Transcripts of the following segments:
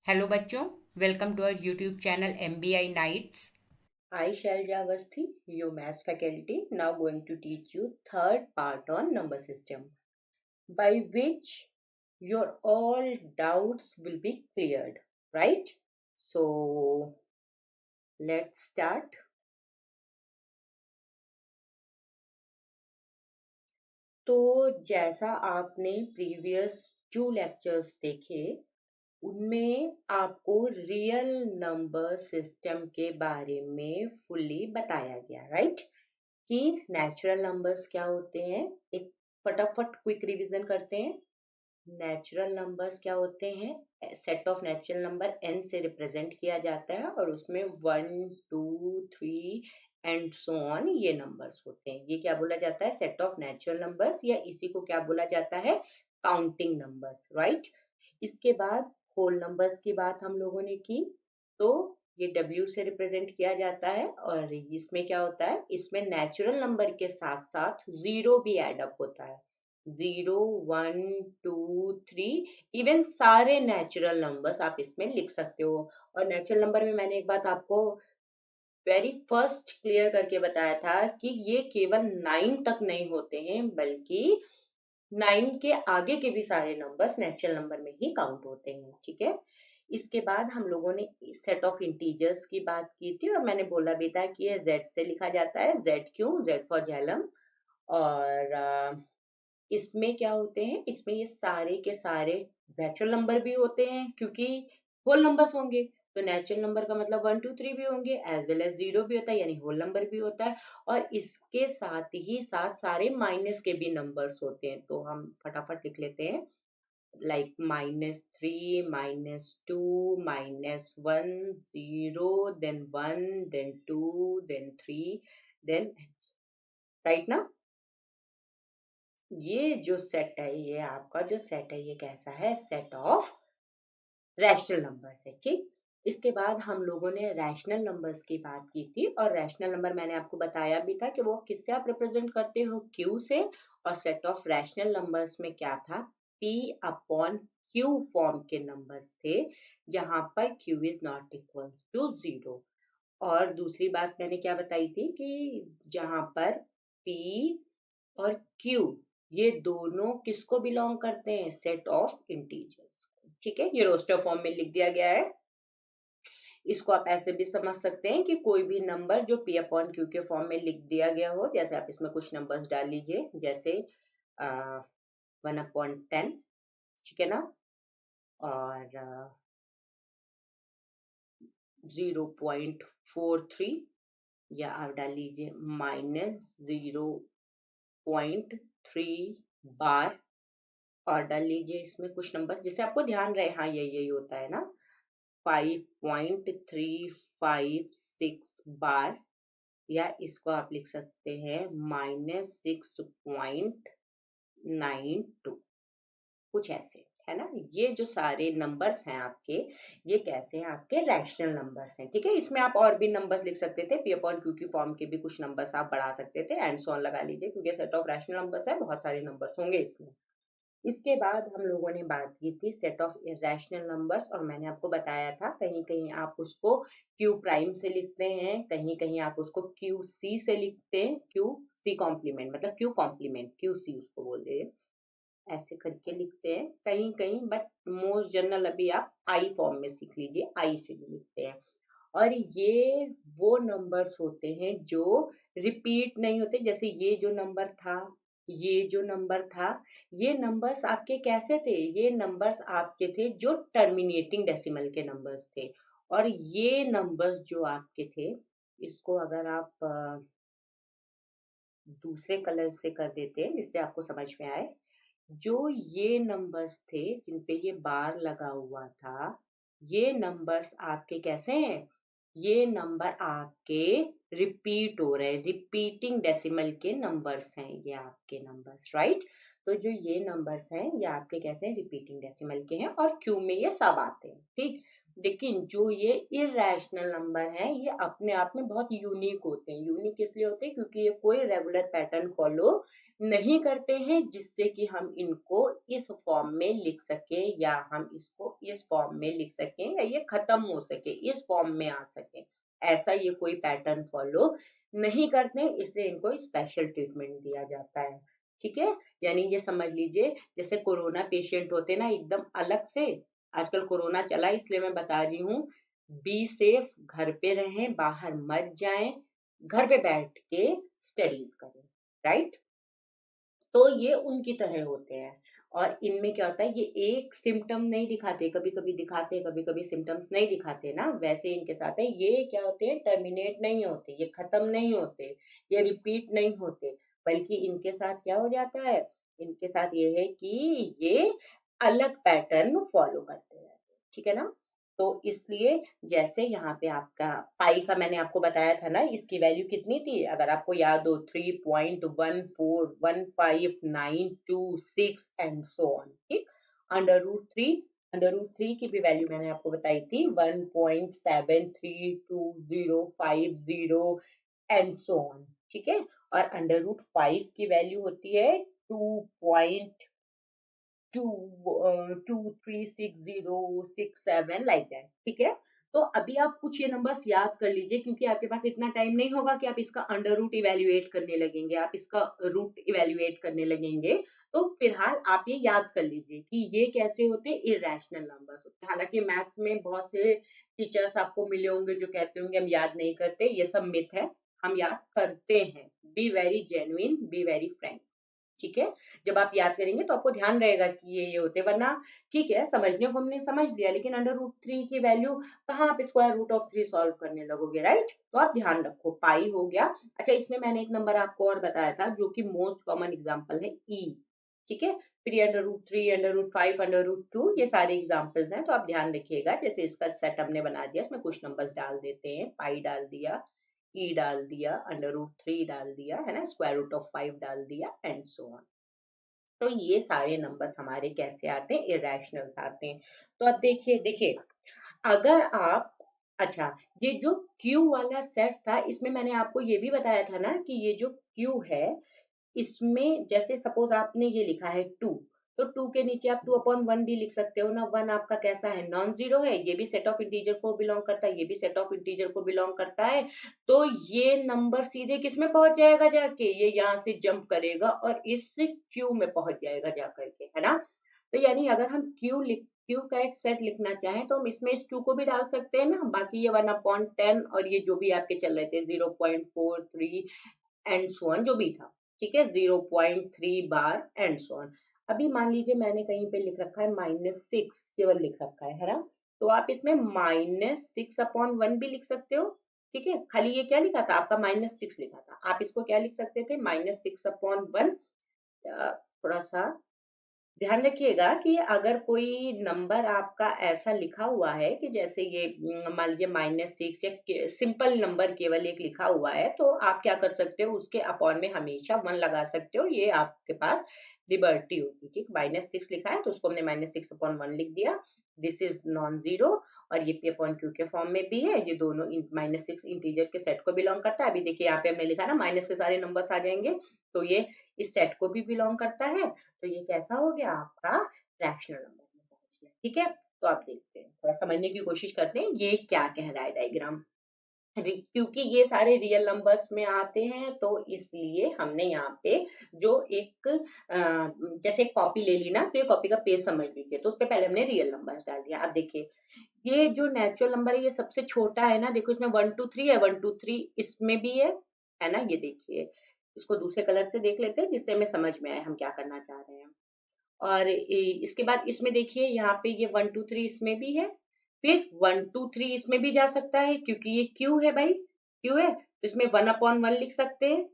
Hello बच्चों, welcome to our YouTube channel MBI Nights. I, Shailja Avasthi, your maths faculty, now going to teach you third part on number system, by which your all doubts will be cleared, right? So, let's start. तो जैसा आपने previous 2 lectures देखे, उनमें आपको real number system के बारे में fully बताया गया, राइट? कि नेचुरल नंबर्स क्या होते हैं। एक फटाफट क्विक रिवीजन करते हैं। नेचुरल नंबर्स क्या होते हैं? Set of natural number n से रिप्रेजेंट किया जाता है और उसमें 1 2 3 एंड सो ऑन ये नंबर्स होते हैं। ये क्या बोला जाता है? सेट ऑफ नेचुरल नंबर्स, या इसी को क्या बोला जाता है? Counting numbers, right? इसके बाद होल नंबर्स की बात हम लोगों ने की, तो ये W से रिप्रेजेंट किया जाता है और इसमें क्या होता है? इसमें नेचुरल नंबर के साथ साथ जीरो भी एड अप होता है। 0 1 2 3 इवन सारे नेचुरल नंबर्स आप इसमें लिख सकते हो। और नेचुरल नंबर में मैंने एक बात आपको वेरी फर्स्ट क्लियर करके बताया था कि ये केवल 9 तक नहीं होते हैं, बल्कि 9 के आगे के भी सारे नंबर्स नेचुरल नंबर में ही काउंट होते हैं, ठीक है? इसके बाद हम लोगों ने सेट ऑफ इंटीजर्स की बात की थी और मैंने बोला भी था कि ये Z से लिखा जाता है। Z क्यों? Z for Jhelum. और इसमें क्या होते हैं? इसमें ये सारे के सारे नेचुरल नंबर भी होते हैं, क्योंकि होल नंबर्स होंगे तो नेचुरल नंबर का मतलब 1 2 3 भी होंगे, एज वेल एज जीरो भी होता है, यानी होल नंबर भी होता है। और इसके साथ ही साथ सारे माइनस के भी नंबर्स होते हैं, तो हम फटाफट लिख लेते हैं। Like -3 -2 -1 0 then 1 then 2 then 3 then, right ना? ये जो सेट है, ये आपका जो सेट है, ये कैसा है? सेट ऑफ रैशनल नंबर्स है, ठीक? इसके बाद हम लोगों ने रैशनल नंबर्स की बात की थी और रैशनल नंबर मैंने आपको बताया भी था कि वो किससे आप रिप्रेजेंट करते हो? Q से। और सेट ऑफ रैशनल नंबर्स में क्या था? P अपॉन Q फॉर्म के नंबर्स थे, जहां पर Q is not equal to 0। और दूसरी बात मैंने क्या बताई थी कि जहां पर P और Q ये दोनों किसको बिलोंग करते हैं? सेट ऑफ इंटीजर्स, ठीक है? ये रोस्टर फॉर्म में लिख दिया गया है। इसको आप ऐसे भी समझ सकते हैं कि कोई भी नंबर जो P अपॉन Q के फॉर्म में लिख दिया गया हो, जैसे आप इसमें कुछ नंबर्स डाल लीजिए, जैसे 1/10, ठीक है ना? और 0.43, या आप डाल लीजिए -0.3 बार। और डाल लीजिए इसमें कुछ नंबर जिससे आपको ध्यान रहे, हाँ यही होता है ना, 5.356 बार। या इसको आप लिख सकते हैं -6.92, कुछ ऐसे, है ना? ये जो सारे नंबर्स हैं आपके, ये कैसे हैं? आपके रैशनल नंबर्स हैं, ठीक है? इसमें आप और भी नंबर्स लिख सकते थे, P अपॉन Q की फॉर्म के भी कुछ नंबर्स आप बढ़ा सकते थे, एंड सो ऑन लगा लीजिए, क्योंकि सेट ऑफ रैशनल नंबर्स है, बहुत सारे नंबर्स होंगे इसमें। इसके बाद हम लोगों ने बात की थी सेट ऑफ इरेशनल नंबर्स, और मैंने आपको बताया था कहीं कहीं आप उसको Q प्राइम से लिखते हैं, कहीं कहीं आप उसको QC से लिखते हैं, QC कॉम्प्लीमेंट, मतलब Q कॉम्प्लीमेंट QC उसको बोलते हैं, ऐसे करके लिखते हैं कहीं कहीं, बट मोस्ट जनरल अभी आप I फॉर्म में सीख लीजिए, I से भी लिखते हैं। और ये वो नंबर्स होते हैं जो रिपीट नहीं होते, जैसे ये जो नंबर था, ये जो नंबर था, ये नंबर्स आपके कैसे थे? ये नंबर्स आपके थे जो टर्मिनेटिंग डेसिमल के नंबर्स थे। और ये नंबर्स जो आपके थे, इसको अगर आप दूसरे कलर से कर देते हैं जिससे आपको समझ में आए, जो ये नंबर्स थे जिन पे ये बार लगा हुआ था, ये नंबर्स आपके कैसे हैं? ये नंबर आपके रिपीट हो रहे हैं, रिपीटिंग डेसिमल के नंबर्स हैं ये आपके नंबर्स, राइट? तो जो ये नंबर्स हैं ये आपके कैसे हैं? रिपीटिंग डेसिमल के हैं, और क्यू में ये सब आते हैं, ठीक? लेकिन जो ये इरेशनल नंबर है ये अपने आप में बहुत यूनिक होते हैं। यूनिक इसलिए होते हैं क्योंकि ये कोई रेगुलर पैटर्न फॉलो नहीं करते हैं, जिससे कि हम इनको इस फॉर्म में लिख सके या हम इसको इस फॉर्म में लिख सकें या ये खत्म हो सके, इस फॉर्म में आ सके। ऐसा ये कोई पैटर्न फॉलो नहीं करते, इसलिए इनको स्पेशल ट्रीटमेंट दिया जाता है। ठीक है, यानी ये समझ लीजिए जैसे कोरोना पेशेंट होते ना एकदम अलग से, आजकल कोरोना चला इसलिए मैं बता रही हूँ, बी सेफ, घर पे रहें, बाहर मत जाएं, घर पे बैठ के स्टडीज करें, राइट। तो ये उनकी तरह होते हैं। और इनमें क्या होता है, ये एक सिम्टम नहीं दिखाते, कभी कभी दिखाते, कभी कभी सिम्टम्स नहीं दिखाते ना, वैसे इनके साथ है, ये क्या होते हैं, टर्मिनेट नहीं होते, ये खत्म नहीं होते, ये रिपीट नहीं होते, बल्कि इनके साथ क्या हो जाता है, इनके साथ ये है कि ये अलग पैटर्न फॉलो करते हैं। ठीक है ना। तो इसलिए जैसे यहाँ पे आपका पाई का मैंने आपको बताया था ना, इसकी वैल्यू कितनी थी, अगर आपको याद हो, 3.1415926 एंड सो ऑन। ठीक, अंडर रूट थ्री की भी वैल्यू मैंने आपको बताई थी 1.732050 एंड सो ऑन। ठीक है, और अंडर रूट 5 की वैल्यू होती है 2.236067 लाइक दैट। ठीक है, तो अभी आप कुछ ये नंबर्स याद कर लीजिए, क्योंकि आपके पास इतना टाइम नहीं होगा कि आप इसका अंडर रूट इवेल्युएट करने लगेंगे, आप इसका रूट इवेल्युएट करने लगेंगे। तो फिलहाल आप ये याद कर लीजिए कि ये कैसे होते हैं, इरेशनल नंबर्स होते हैं। हालांकि मैथ्स में बहुत से टीचर्स आपको मिले होंगे जो कहते होंगे हम याद नहीं करते, ये सब मिथ है, हम याद करते हैं। Be very genuine, be very Frank. ठीक है, जब आप याद करेंगे तो आपको ध्यान रहेगा कि ये होते, वरना ठीक है समझने को हमने समझ लिया, लेकिन अंडर रूट 3 की वैल्यू कहाँ आप स्क्वायर रूट ऑफ 3 सॉल्व करने लगोगे, राइट। तो आप ध्यान रखो, पाई हो गया। अच्छा, इसमें मैंने एक नंबर आपको और बताया था जो कि मोस्ट कॉमन एग्जाम्पल है, ई। ठीक है, फिर under root 3, under root 5, under root 2, ये सारे एग्जाम्पल्स हैं, तो आप ध्यान रखिएगा। जैसे इसका सेट हमने बना दिया, इसमें कुछ नंबर्स डाल देते हैं, पाई डाल दिया, ई डाल दिया, अंडर रूट 3 डाल दिया, है ना, स्क्वायर रूट ऑफ 5 डाल दिया एंड सो ऑन। तो ये सारे नंबर्स हमारे कैसे आते हैं, इरेशनल्स आते हैं। तो अब देखिए देखिए, अगर आप, अच्छा, ये जो क्यू वाला सेट था, इसमें मैंने आपको ये भी बताया था ना कि ये जो क्यू है, इसमें जैसे सपोज आपने ये लिखा है 2, तो 2 के नीचे आप 2/1 भी लिख सकते हो ना। 1 आपका कैसा है, नॉन जीरो है, ये भी सेट ऑफ इंटीजर को बिलोंग करता है, ये भी सेट ऑफ इंटीजर को बिलोंग करता है। तो ये नंबर सीधे किस में पहुंच जाएगा, जाके ये यहाँ से जंप करेगा और इस क्यू में पहुंच जाएगा जा करके, है ना। तो यानी अगर हम क्यू का एक सेट लिखना चाहें तो हम इसमें इस 2 को भी डाल सकते हैं ना, बाकी ये 1/10 और ये जो भी आपके चल रहे थे 0.43 एंड सो ऑन जो भी था। ठीक है, 0.3 बार एंड सो ऑन। अभी मान लीजिए मैंने कहीं पे लिख रखा है -6 केवल लिख रखा है ना, तो आप इसमें -6/1 भी लिख सकते हो। ठीक है, खाली ये क्या लिखा था आपका, -6 लिखा था, आप इसको क्या लिख सकते थे, -6/1। थोड़ा सा ध्यान रखिएगा कि अगर कोई नंबर आपका ऐसा लिखा हुआ है कि जैसे ये मान लीजिए -6 या सिंपल नंबर केवल एक लिखा हुआ है, तो आप क्या कर सकते हो, उसके अपॉन में हमेशा 1 लगा सकते हो, ये आपके पास लिबर्टी होगी। ठीक, -6 लिखा है तो उसको हमने -6/1 लिख दिया, दिस इज नॉन जीरो। और ये p/q के फॉर्म में भी है, ये दोनों -6 इंटीजर के सेट को बिलोंग करता है। अभी देखिए यहाँ पे हमने लिखा ना, माइनस के सारे नंबर्स आ जाएंगे, तो ये इस सेट को भी बिलोंग करता है। तो ये कैसा हो गया आपका, रैशनल नंबर में पहुंच गया। ठीक है, तो आप देखते हैं, थोड़ा समझने की कोशिश करते हैं ये क्या कह रहा है डायग्राम। क्योंकि ये सारे रियल नंबर्स में आते हैं, तो इसलिए हमने यहाँ पे जो एक जैसे एक कॉपी ले ली ना, तो ये कॉपी का पेज समझ लीजिए, तो उस पे पहले हमने रियल नंबर्स डाल दिया। अब देखिए ये जो नेचुरल नंबर है ये सबसे छोटा है ना, देखो इसमें 1 2 3 है, 1 2 3 इसमें भी है ना। ये देखिए, इसको दूसरे कलर से देख लेते हैं जिससे हमें समझ में आए हम क्या करना चाह रहे हैं। और इसके बाद इसमें देखिए यहाँ पे ये 1 2 3 इसमें भी है, फिर 1 2 3 इसमें भी जा सकता है क्योंकि ये क्यू है भाई, क्यू है, तो इसमें 1/1 लिख सकते हैं,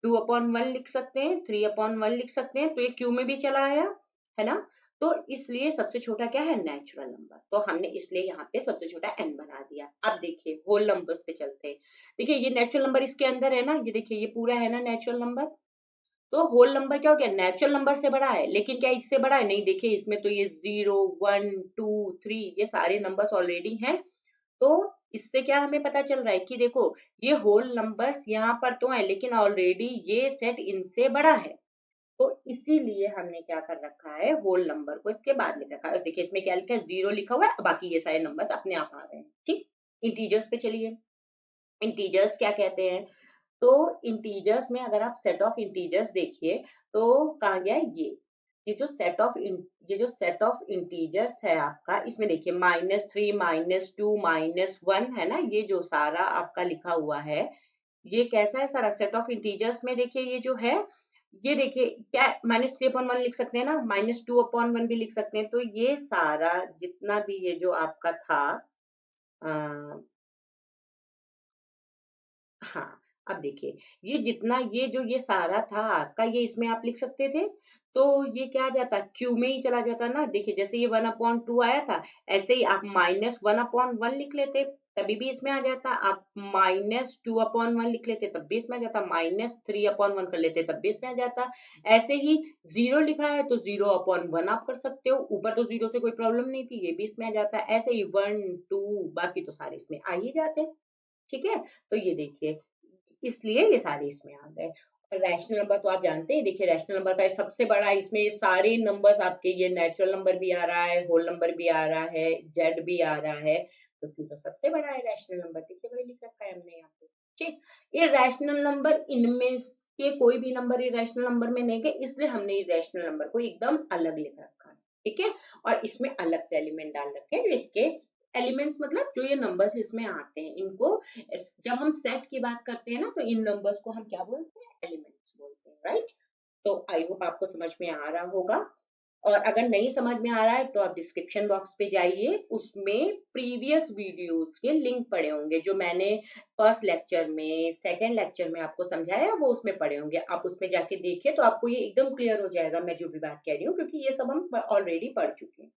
2/1 लिख सकते हैं, 3/1 लिख सकते हैं, तो ये क्यू में भी चला आया, है ना। तो इसलिए सबसे छोटा क्या है, नेचुरल नंबर, तो हमने इसलिए यहाँ पे सबसे छोटा n बना दिया। अब देखिए होल नंबर्स पे चलते हैं। देखिए ये नेचुरल नंबर इसके अंदर है ना, ये देखिए ये पूरा है ना नेचुरल नंबर, तो होल नंबर क्या हो गया, नेचुरल नंबर से बड़ा है, लेकिन क्या इससे बड़ा है, नहीं, देखिए इसमें तो ये 0 1 2 3 ये सारे नंबर्स ऑलरेडी हैं। तो इससे क्या हमें पता चल रहा है कि देखो ये होल नंबर्स यहाँ पर तो है, लेकिन ऑलरेडी ये सेट इनसे बड़ा है। तो इसीलिए हमने क्या कर रखा है, होल नंबर को इसके बाद लिख रखा है। देखिए इसमें क्या लिखा है, 0 लिखा हुआ है, बाकी ये सारे नंबर्स अपने आप आ रहे हैं। ठीक, इंटीजर्स पे चलिए। इंटीजर्स क्या कहते हैं, तो इंटीजर्स में अगर आप सेट ऑफ इंटीजर्स देखिए तो कहाँ गया है ये जो सेट ऑफ इंटीजर्स है आपका, इसमें देखिए -3 -2 -1 है ना, ये जो सारा आपका लिखा हुआ है, ये कैसा है सारा सेट ऑफ इंटीजर्स में। देखिए ये जो है, ये देखिए क्या, -3/1 लिख सकते हैं ना, -2/1 भी लिख सकते हैं। तो ये सारा जितना भी ये जो आपका था, हाँ, अब देखिए ये जितना ये सारा था आपका, ये इसमें आप लिख सकते थे, तो ये क्या आ जाता, क्यू में ही चला जाता ना। देखिए जैसे ये 1/2 आया था, ऐसे ही आप -1/1 लिख लेते, तभी भी इसमें आ जाता। आप -2/1 लिख लेते, तब भी इसमें आ जाता। -3/1 कर लेते, तब भी इसमें आ जाता। ऐसे ही 0 लिखा है तो 0/1 आप कर सकते हो, ऊपर तो 0 से कोई प्रॉब्लम नहीं थी, ये भी इसमें आ जाता। ऐसे ही 1 2 बाकी तो सारे इसमें आ ही जाते। ठीक है, तो ये देखिए इसलिए ये सारे इसमें आ गए। और रैशनल नंबर तो आप जानते हैं, देखिए रैशनल नंबर का सबसे बड़ा, इसमें ये सारे नंबर्स आपके, ये नेचुरल नंबर भी आ रहा है, होल नंबर भी आ रहा है, जेड भी आ रहा है, तो क्यों, तो सबसे बड़ा है रैशनल नंबर। देखिए वही लिख रखा है हमने यहाँ पे। ठीक, ये रैशनल नंबर इनमें के कोई भी नंबर इरेशनल नंबर में नहीं गए, इसलिए हमने इरेशनल नंबर को एकदम अलग लिख रखा है। ठीक है, और इसमें अलग से एलिमेंट डाल रखे हैं, जो इसके एलिमेंट्स मतलब जो ये नंबर्स इसमें आते हैं, इनको जब हम सेट की बात करते हैं ना, तो इन नंबर्स को हम क्या बोलते हैं, एलिमेंट्स बोलते हैं, राइट। तो आई होप आपको समझ में आ रहा होगा। और अगर नहीं समझ में आ रहा है तो आप डिस्क्रिप्शन बॉक्स पे जाइए, उसमें प्रीवियस वीडियोस के लिंक पड़े होंगे, जो मैंने फर्स्ट लेक्चर में, सेकंड लेक्चर में आपको समझाया, वो उसमें पड़े होंगे। आप उसमें जाके देखिए तो आपको ये एकदम क्लियर हो जाएगा मैं जो भी बात कह रही हूँ, क्योंकि ये सब हम ऑलरेडी पढ़ चुके हैं।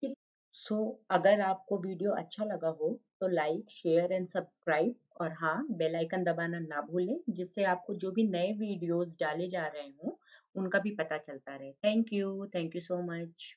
ठीक, सो अगर आपको वीडियो अच्छा लगा हो तो लाइक शेयर एंड सब्सक्राइब, और हाँ, बेल आइकन दबाना ना भूलें, जिससे आपको जो भी नए वीडियोस डाले जा रहे हों उनका भी पता चलता रहे। Thank you so much.